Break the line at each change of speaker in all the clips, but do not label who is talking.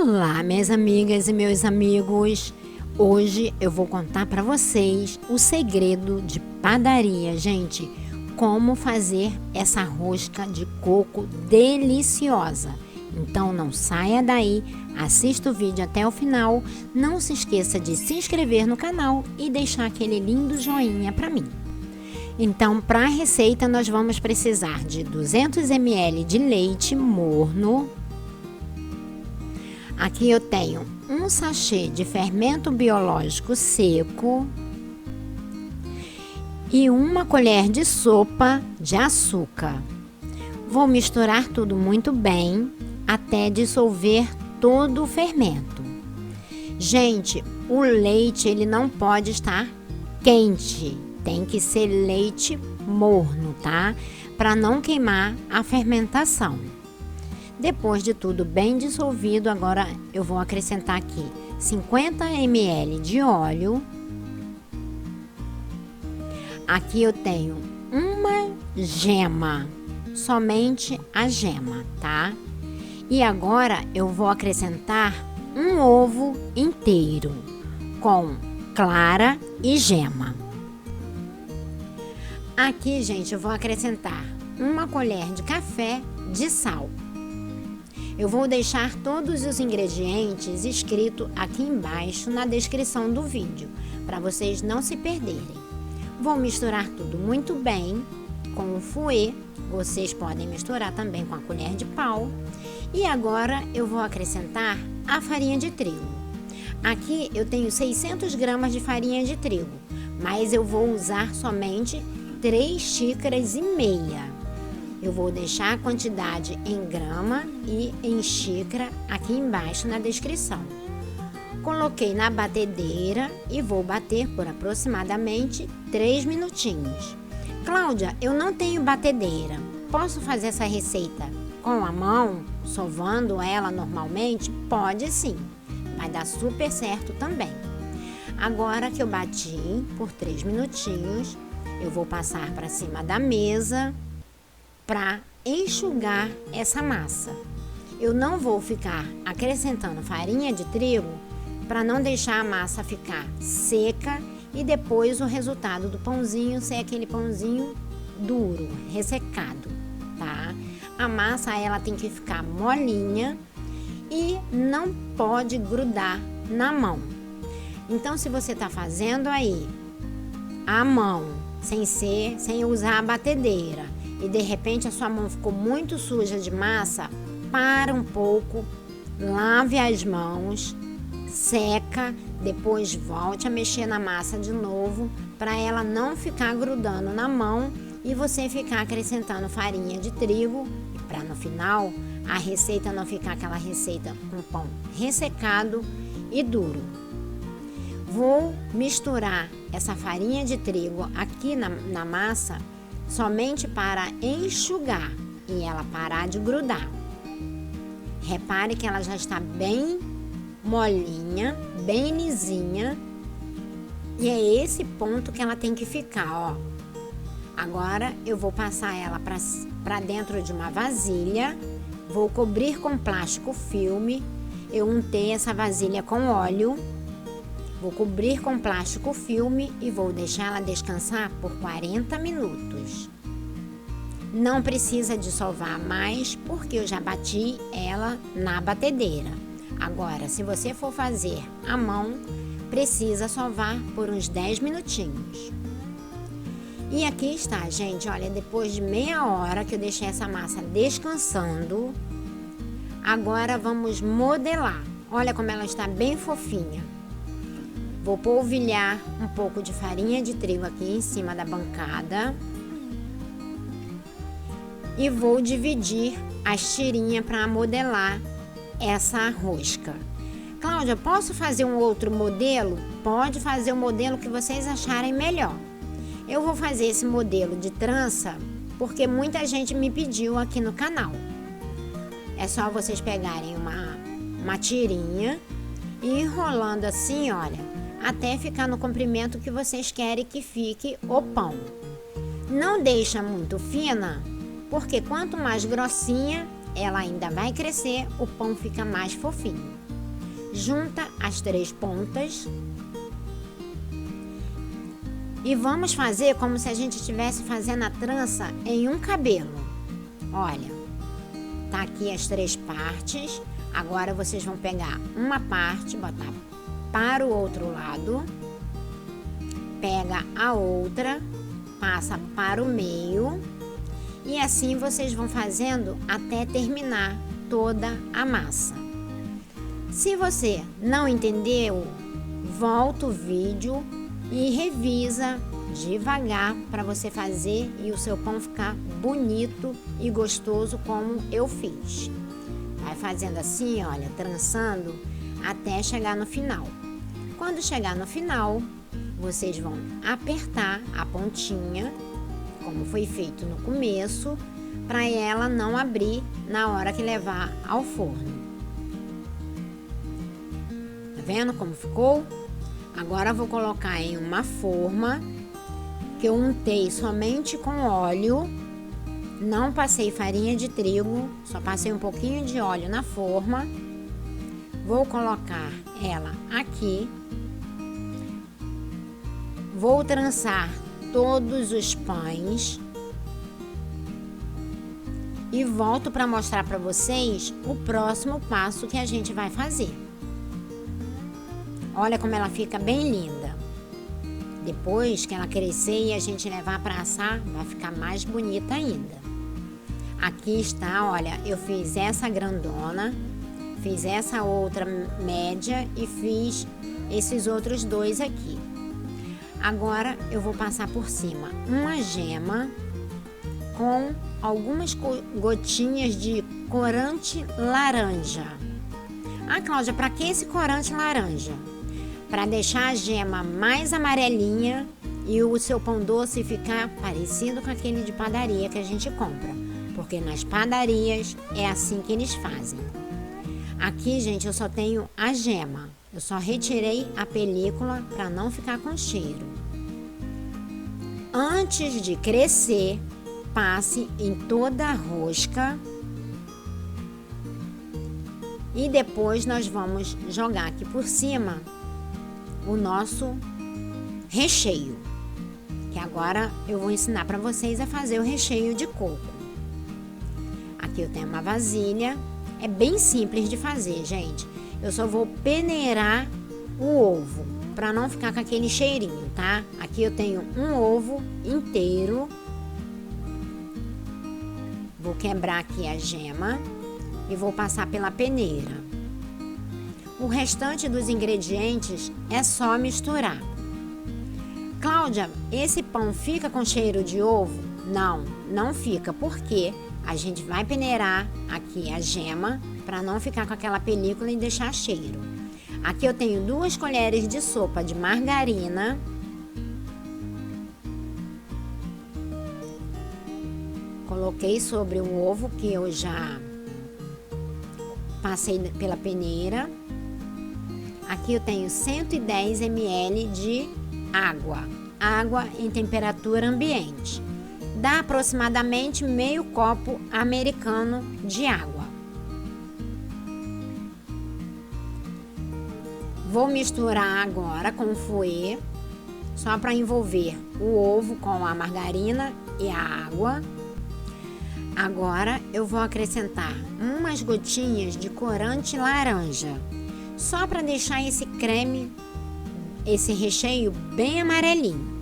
Olá, minhas amigas e meus amigos. Hoje eu vou contar para vocês o segredo de padaria, gente. Como fazer essa rosca de coco deliciosa. Então não saia daí, assista o vídeo até o final. Não se esqueça de se inscrever no canal e deixar aquele lindo joinha para mim. Então, para a receita, nós vamos precisar de 200 ml de leite morno. Aqui eu tenho um sachê de fermento biológico seco e uma colher de sopa de açúcar. Vou misturar tudo muito bem até dissolver todo o fermento. Gente, o leite ele não pode estar quente, tem que ser leite morno, tá? Para não queimar a fermentação. Depois de tudo bem dissolvido, agora eu vou acrescentar aqui 50 ml de óleo. Aqui eu tenho uma gema, somente a gema, tá? E agora eu vou acrescentar um ovo inteiro com clara e gema. Aqui, gente, eu vou acrescentar uma colher de café de sal. Eu vou deixar todos os ingredientes escritos aqui embaixo na descrição do vídeo, para vocês não se perderem. Vou misturar tudo muito bem com o fouet, vocês podem misturar também com a colher de pau. E agora eu vou acrescentar a farinha de trigo. Aqui eu tenho 600 gramas de farinha de trigo, mas eu vou usar somente 3 xícaras e meia. Eu vou deixar a quantidade em grama e em xícara aqui embaixo na descrição. Coloquei na batedeira e vou bater por aproximadamente 3 minutinhos. Cláudia, eu não tenho batedeira. Posso fazer essa receita com a mão, sovando ela normalmente? Pode sim, vai dar super certo também. Agora que eu bati por 3 minutinhos, eu vou passar para cima da mesa para enxugar essa massa. Eu não vou ficar acrescentando farinha de trigo para não deixar a massa ficar seca e depois o resultado do pãozinho ser aquele pãozinho duro, ressecado, tá? A massa ela tem que ficar molinha e não pode grudar na mão. Então, se você está fazendo aí a mão sem usar a batedeira e de repente a sua mão ficou muito suja de massa, para um pouco, lave as mãos, seca, depois volte a mexer na massa de novo para ela não ficar grudando na mão e você ficar acrescentando farinha de trigo e para no final a receita não ficar aquela receita com pão ressecado e duro. Vou misturar essa farinha de trigo aqui na massa somente para enxugar e ela parar de grudar. Repare que ela já está bem molinha, bem lisinha. E é esse ponto que ela tem que ficar, ó. Agora eu vou passar ela para dentro de uma vasilha. Vou cobrir com plástico filme. Eu untei essa vasilha com óleo. Vou cobrir com plástico filme e vou deixar ela descansar por 40 minutos. Não precisa dissolver mais, porque eu já bati ela na batedeira. Agora, se você for fazer à mão, precisa sovar por uns 10 minutinhos. E aqui está, gente, olha, depois de meia hora que eu deixei essa massa descansando, agora vamos modelar. Olha como ela está bem fofinha. Vou polvilhar um pouco de farinha de trigo aqui em cima da bancada. E vou dividir as tirinhas para modelar essa rosca. Cláudia, posso fazer um outro modelo? Pode fazer o modelo que vocês acharem melhor. Eu vou fazer esse modelo de trança porque muita gente me pediu aqui no canal. É só vocês pegarem uma tirinha e enrolando assim, olha, até ficar no comprimento que vocês querem que fique o pão. Não deixa muito fina, porque quanto mais grossinha, ela ainda vai crescer, o pão fica mais fofinho. junta as 3 pontas e vamos fazer como se a gente estivesse fazendo a trança em um cabelo. Olha, tá aqui as 3 partes. Agora vocês vão pegar uma parte, botar para o outro lado, pega a outra, passa para o meio e assim vocês vão fazendo até terminar toda a massa. Se você não entendeu, volta o vídeo e revisa devagar para você fazer e o seu pão ficar bonito e gostoso como eu fiz. Vai fazendo assim, olha, trançando até chegar no final. Quando chegar no final, vocês vão apertar a pontinha, como foi feito no começo, para ela não abrir na hora que levar ao forno. Tá vendo como ficou? Agora eu vou colocar em uma forma que eu untei somente com óleo, não passei farinha de trigo, só passei um pouquinho de óleo na forma. Vou colocar ela aqui, vou trançar todos os pães e volto para mostrar para vocês o próximo passo que a gente vai fazer. Olha como ela fica bem linda. Depois que ela crescer e a gente levar para assar, vai ficar mais bonita ainda. Aqui está, olha, eu fiz essa grandona, fiz essa outra média e fiz esses outros 2 aqui. Agora eu vou passar por cima uma gema com algumas gotinhas de corante laranja. Ah, Cláudia, para que esse corante laranja? Para deixar a gema mais amarelinha e o seu pão doce ficar parecido com aquele de padaria que a gente compra, porque nas padarias é assim que eles fazem. Aqui, gente, eu só tenho a gema, eu só retirei a película para não ficar com cheiro. Antes de crescer, passe em toda a rosca e depois nós vamos jogar aqui por cima o nosso recheio, que agora eu vou ensinar para vocês a fazer o recheio de coco. Aqui eu tenho uma vasilha, é bem simples de fazer, gente. Eu só vou peneirar o ovo para não ficar com aquele cheirinho, tá? Aqui eu tenho um ovo inteiro. Vou quebrar aqui a gema e vou passar pela peneira. O restante dos ingredientes é só misturar. Cláudia, esse pão fica com cheiro de ovo? Não, não fica, porque a gente vai peneirar aqui a gema para não ficar com aquela película e deixar cheiro. Aqui eu tenho 2 colheres de sopa de margarina. Coloquei sobre o ovo que eu já passei pela peneira. Aqui eu tenho 110 ml de água em temperatura ambiente. Dá aproximadamente meio copo americano de água. Vou misturar agora com o fouet, só para envolver o ovo com a margarina e a água. Agora eu vou acrescentar umas gotinhas de corante laranja, só para deixar esse creme, esse recheio bem amarelinho.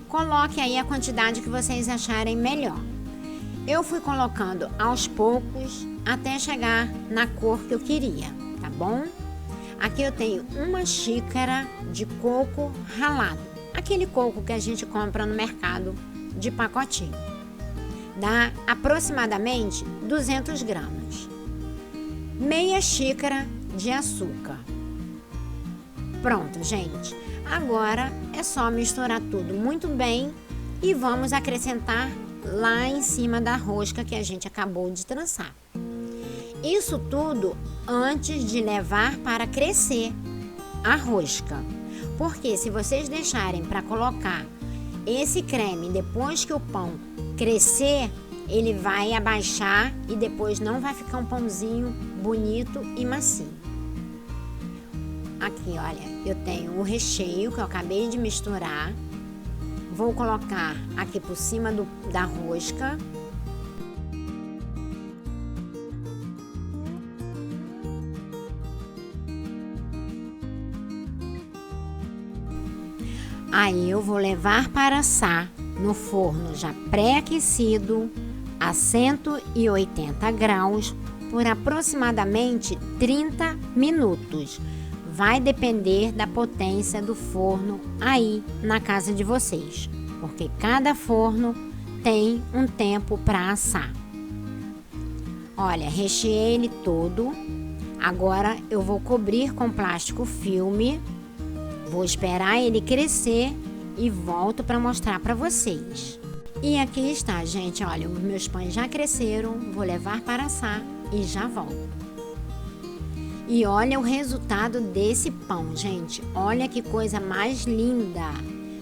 Coloque aí a quantidade que vocês acharem melhor. Eu fui colocando aos poucos até chegar na cor que eu queria, tá bom? Aqui eu tenho uma xícara de coco ralado, aquele coco que a gente compra no mercado de pacotinho. Dá aproximadamente 200 gramas. Meia xícara de açúcar. Pronto, gente. Agora é só misturar tudo muito bem e vamos acrescentar lá em cima da rosca que a gente acabou de trançar. Isso tudo antes de levar para crescer a rosca. Porque se vocês deixarem para colocar esse creme depois que o pão crescer, ele vai abaixar e depois não vai ficar um pãozinho bonito e macio. aqui, olha, eu tenho o recheio que eu acabei de misturar. Vou colocar aqui por cima da rosca. Aí eu vou levar para assar no forno já pré-aquecido a 180 graus por aproximadamente 30 minutos. Vai depender da potência do forno aí na casa de vocês, porque cada forno tem um tempo para assar. Olha, recheei ele todo. Agora eu vou cobrir com plástico filme. Vou esperar ele crescer e volto para mostrar para vocês. E aqui está, gente, olha, os meus pães já cresceram, vou levar para assar e já volto. E olha o resultado desse pão, gente. Olha que coisa mais linda.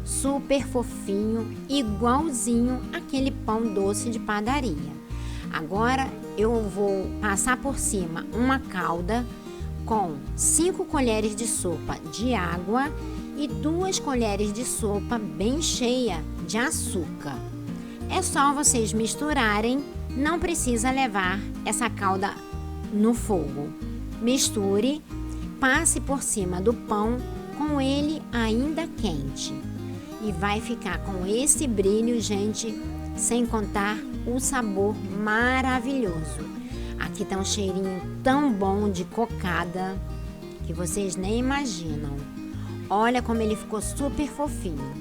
Super fofinho, igualzinho aquele pão doce de padaria. Agora eu vou passar por cima uma calda com 5 colheres de sopa de água e 2 colheres de sopa bem cheia de açúcar. É só vocês misturarem, não precisa levar essa calda no fogo. Misture, passe por cima do pão com ele ainda quente. E vai ficar com esse brilho, gente, sem contar o sabor maravilhoso. Aqui tá um cheirinho tão bom de cocada que vocês nem imaginam. Olha como ele ficou super fofinho.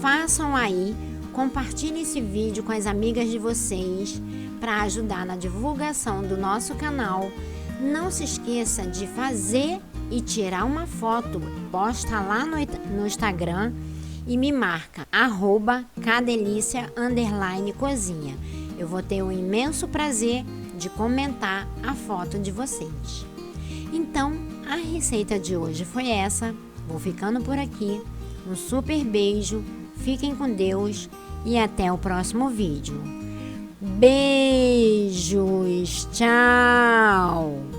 Façam aí, compartilhem esse vídeo com as amigas de vocês para ajudar na divulgação do nosso canal. Não se esqueça de fazer e tirar uma foto, posta lá no Instagram e me marca @cadelicia_cozinha. Eu vou ter o imenso prazer de comentar a foto de vocês. Então, a receita de hoje foi essa. Vou ficando por aqui. Um super beijo, fiquem com Deus e até o próximo vídeo. Beijos, tchau!